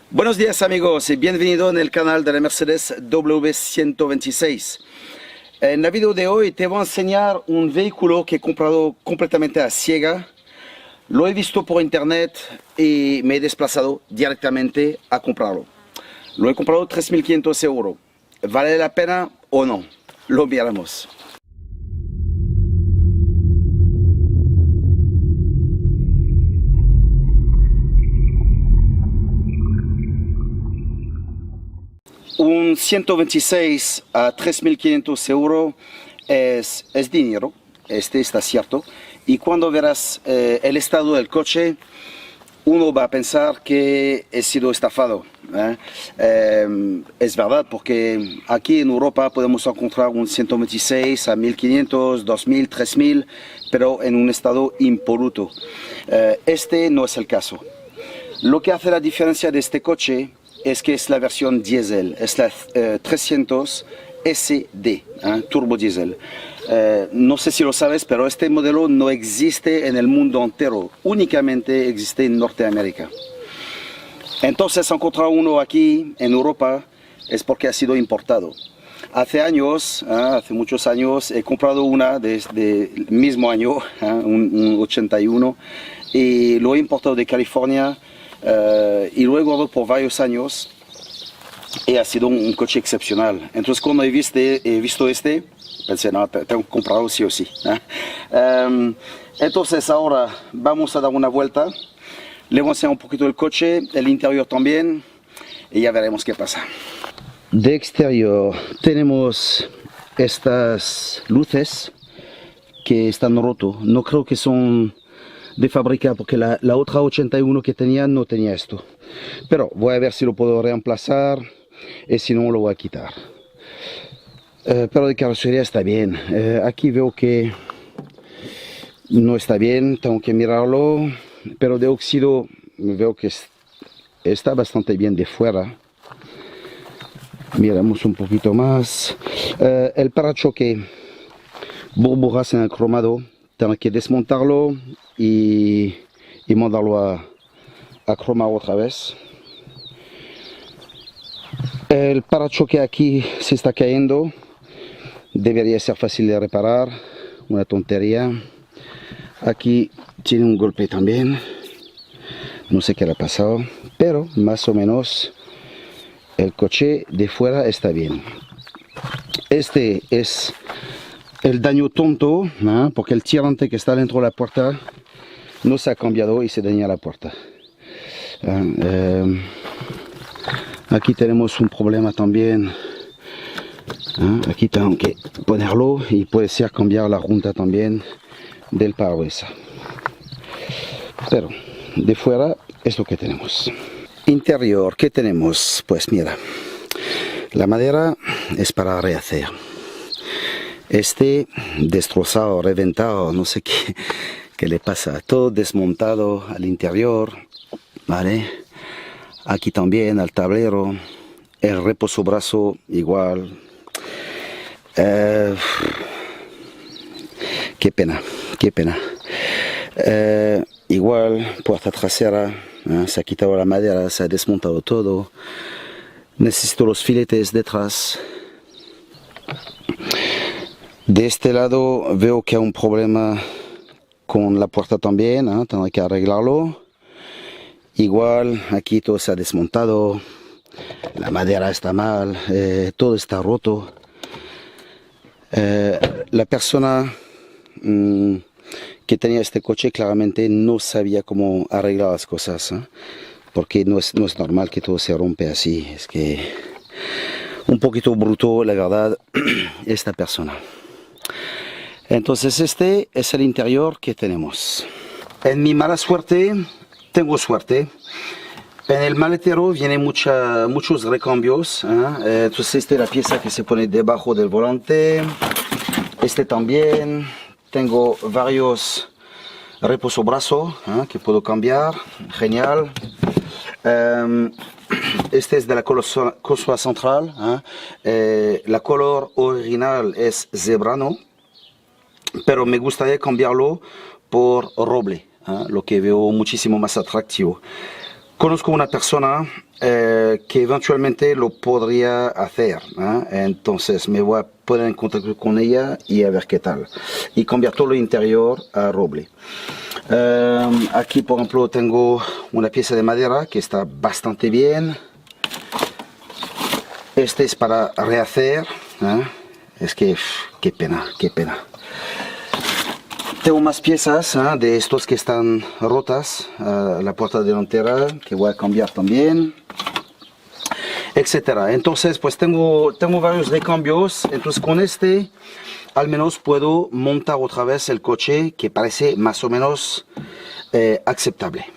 Buenos días amigos y bienvenido en el canal de la Mercedes W126. En el video de hoy te voy a enseñar un vehículo que he comprado completamente a ciega. Lo he visto por internet y me he desplazado directamente a comprarlo. Lo he comprado 3.500 euros. ¿Vale la pena o no? Lo veremos. Un 126 a 3.500 euros es dinero, está cierto. Y cuando verás el estado del coche, uno va a pensar que he sido estafado. Es verdad, porque aquí en Europa podemos encontrar un 126 a 1.500, 2.000, 3.000, pero en un estado impoluto. Este no es el caso. Lo que hace la diferencia de este coche es que es la versión diésel, es la 300 SD, turbo diésel. No sé si lo sabes, pero este modelo no existe en el mundo entero, únicamente existe en Norteamérica. Entonces, encontrar uno aquí en Europa es porque ha sido importado. Hace años, hace muchos años, he comprado una del mismo año, un 81, y lo he importado de California. Y luego por varios años y ha sido un coche excepcional. Entonces cuando he visto este, pensé, no, tengo que comprarlo sí o sí. Entonces ahora vamos a dar una vuelta, le voy a enseñar un poquito el coche, el interior también, y ya veremos qué pasa. De exterior tenemos estas luces que están rotas, no creo que son de fábrica porque la otra 81 que tenía no tenía esto, pero voy a ver si lo puedo reemplazar y si no lo voy a quitar. Pero de carrocería está bien. Aquí veo que no está bien, tengo que mirarlo, pero de óxido veo que está bastante bien de fuera. Miramos un poquito más. El parachoque, burbujas en el cromado, tengo que desmontarlo y mandarlo a cromar otra vez. El parachoque aquí se está cayendo, debería ser fácil de reparar, una tontería. Aquí tiene un golpe también, no sé qué le ha pasado, pero más o menos el coche de fuera está bien. Este es el daño tonto, ¿no? Porque el tirante que está dentro de la puerta no se ha cambiado y se daña la puerta. Aquí tenemos un problema también. Aquí tengo que ponerlo y puede ser cambiar la junta también del parabrisas. Pero de fuera es lo que tenemos. Interior, ¿qué tenemos? Pues mira, la madera es para rehacer. Este destrozado, reventado, no sé qué le pasa. Todo desmontado al interior, ¿vale? Aquí también al tablero, el reposobrazo igual. Qué pena, qué pena. Igual, puerta trasera, se ha quitado la madera, se ha desmontado todo. Necesito los filetes detrás. De este lado veo que hay un problema con la puerta también, tengo que arreglarlo. Igual aquí todo se ha desmontado, la madera está mal, todo está roto. La persona que tenía este coche claramente no sabía cómo arreglar las cosas, porque no es normal que todo se rompe así. Es que un poquito bruto, la verdad, esta persona. Entonces este es el interior que tenemos. En mi mala suerte, tengo suerte. En el maletero vienen muchos recambios. Entonces esta es la pieza que se pone debajo del volante. Este también. Tengo varios reposobrazos que puedo cambiar. Genial. Este es de la consola central. La color original es zebrano, pero me gustaría cambiarlo por roble, lo que veo muchísimo más atractivo. Conozco una persona que eventualmente lo podría hacer, entonces me voy a poner en contacto con ella y a ver qué tal. Y cambiar todo lo interior a roble. Aquí, por ejemplo, tengo una pieza de madera que está bastante bien. Este es para rehacer. Es que, qué pena, qué pena. Tengo más piezas de estos que están rotas, la puerta delantera que voy a cambiar también, etcétera. Entonces pues tengo varios recambios. Entonces con este al menos puedo montar otra vez el coche, que parece más o menos aceptable.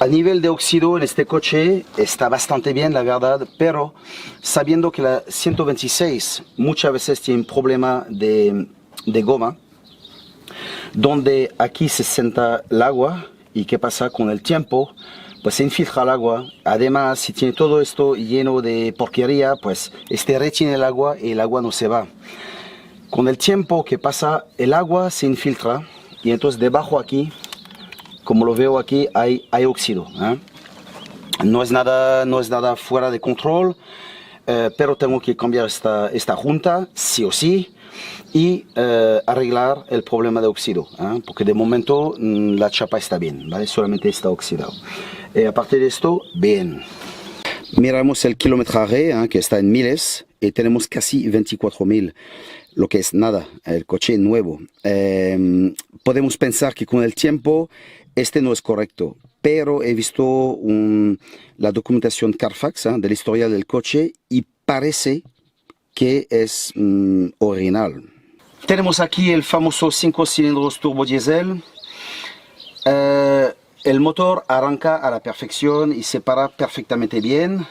A nivel de óxido en este coche está bastante bien, la verdad, pero sabiendo que la 126 muchas veces tiene un problema de goma, donde aquí se sienta el agua, y qué pasa con el tiempo, pues se infiltra el agua. Además, si tiene todo esto lleno de porquería, pues retiene el agua y el agua no se va. Con el tiempo que pasa, el agua se infiltra y entonces debajo aquí, como lo veo aquí, hay óxido. No es nada fuera de control, pero tengo que cambiar esta junta sí o sí, y arreglar el problema de óxido, porque de momento la chapa está bien, ¿vale? Solamente está oxidado. Aparte de esto, bien. Miramos el kilometraje, que está en miles, y tenemos casi 24.000, lo que es nada, el coche nuevo. Podemos pensar que con el tiempo este no es correcto, pero he visto la documentación Carfax del historial del coche y parece que es original. Tenemos aquí el famoso 5 cilindros turbo diésel. El motor arranca a la perfección y se para perfectamente bien.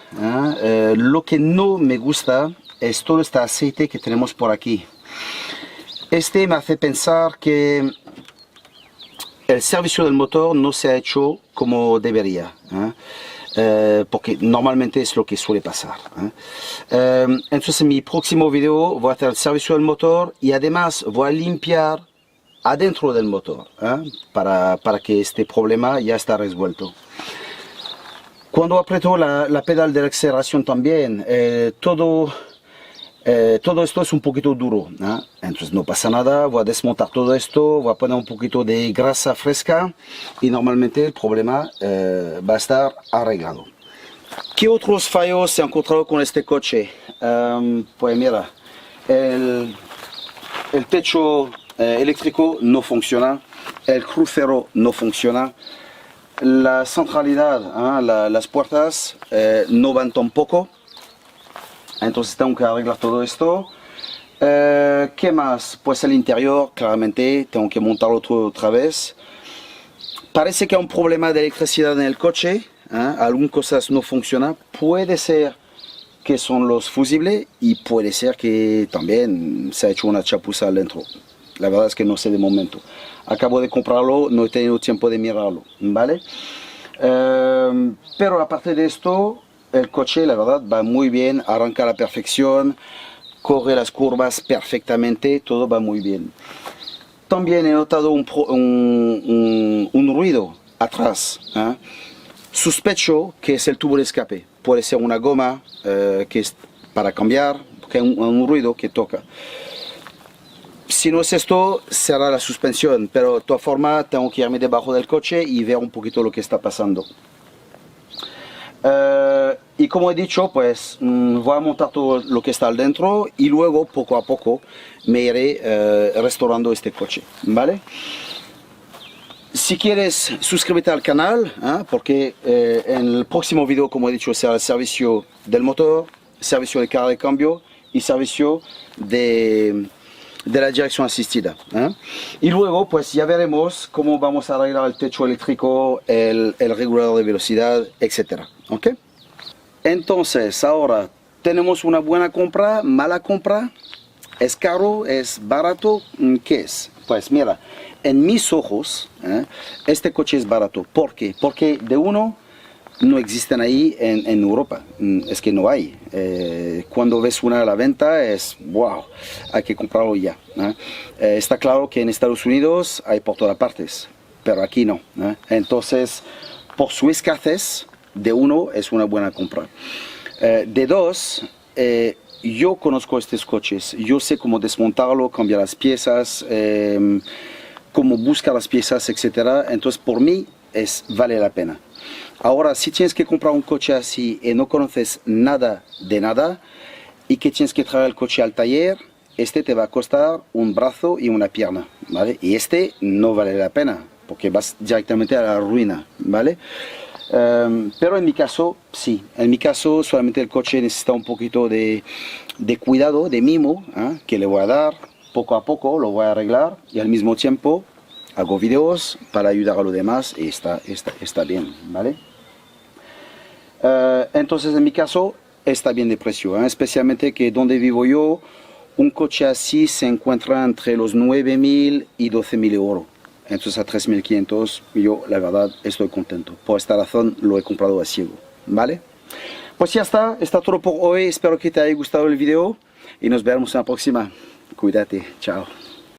Lo que no me gusta es todo este aceite que tenemos por aquí. Me hace pensar que el servicio del motor no se ha hecho como debería. Porque normalmente es lo que suele pasar. Entonces en mi próximo video voy a hacer el servicio del motor y además voy a limpiar adentro del motor, para que este problema ya está resuelto. Cuando aprieto la pedal de la aceleración también, todo esto es un poquito duro, entonces no pasa nada. Voy a desmontar todo esto, voy a poner un poquito de grasa fresca y normalmente el problema va a estar arreglado. ¿Qué otros fallos se han encontrado con este coche? Pues mira, el techo eléctrico no funciona, el crucero no funciona, la centralidad, las puertas no van tampoco. Entonces tengo que arreglar todo esto. ¿Qué más? Pues el interior, claramente, tengo que montarlo otra vez. Parece que hay un problema de electricidad en el coche. Algunas cosas no funcionan. Puede ser que son los fusibles y puede ser que también se ha hecho una chapuza dentro. La verdad es que no sé de momento. Acabo de comprarlo, no he tenido tiempo de mirarlo, ¿vale? Pero aparte de esto, el coche, la verdad, va muy bien, arranca a la perfección, corre las curvas perfectamente, todo va muy bien. También he notado un ruido atrás. Sospecho que es el tubo de escape. Puede ser una goma que es para cambiar, porque hay un ruido que toca. Si no es esto, será la suspensión, pero de todas formas tengo que irme debajo del coche y ver un poquito lo que está pasando. Y como he dicho, pues voy a montar todo lo que está dentro y luego poco a poco me iré restaurando este coche, ¿vale? Si quieres, suscríbete al canal, porque en el próximo video, como he dicho, será el servicio del motor, servicio de carga de cambio y servicio de la dirección asistida. Y luego pues ya veremos cómo vamos a arreglar el techo eléctrico, el regulador de velocidad, etcétera. ¿Ok? Entonces ahora tenemos una buena compra, mala compra, es caro, es barato, ¿qué es? Pues mira, en mis ojos este coche es barato. ¿Por qué? Porque de uno no existen ahí en Europa, es que no hay. Cuando ves una a la venta es wow, hay que comprarlo ya. Está claro que en Estados Unidos hay por todas partes, pero aquí no. Entonces, por su escasez, de uno es una buena compra. De dos, yo conozco estos coches, yo sé cómo desmontarlo, cambiar las piezas, cómo buscar las piezas, etc. Entonces por mí vale la pena. Ahora, si tienes que comprar un coche así y no conoces nada de nada y que tienes que traer el coche al taller, este te va a costar un brazo y una pierna, ¿vale? Y este no vale la pena porque vas directamente a la ruina, ¿vale? Pero en mi caso, sí. En mi caso, solamente el coche necesita un poquito de cuidado, de mimo, que le voy a dar poco a poco, lo voy a arreglar y al mismo tiempo hago videos para ayudar a los demás y está bien, ¿vale? Entonces, en mi caso, está bien de precio, especialmente que donde vivo yo, un coche así se encuentra entre los 9.000 y 12.000 euros. Entonces a 3.500 yo la verdad estoy contento. Por esta razón lo he comprado a ciego, ¿vale? Pues ya está todo por hoy. Espero que te haya gustado el video y nos vemos en la próxima. Cuídate, chao.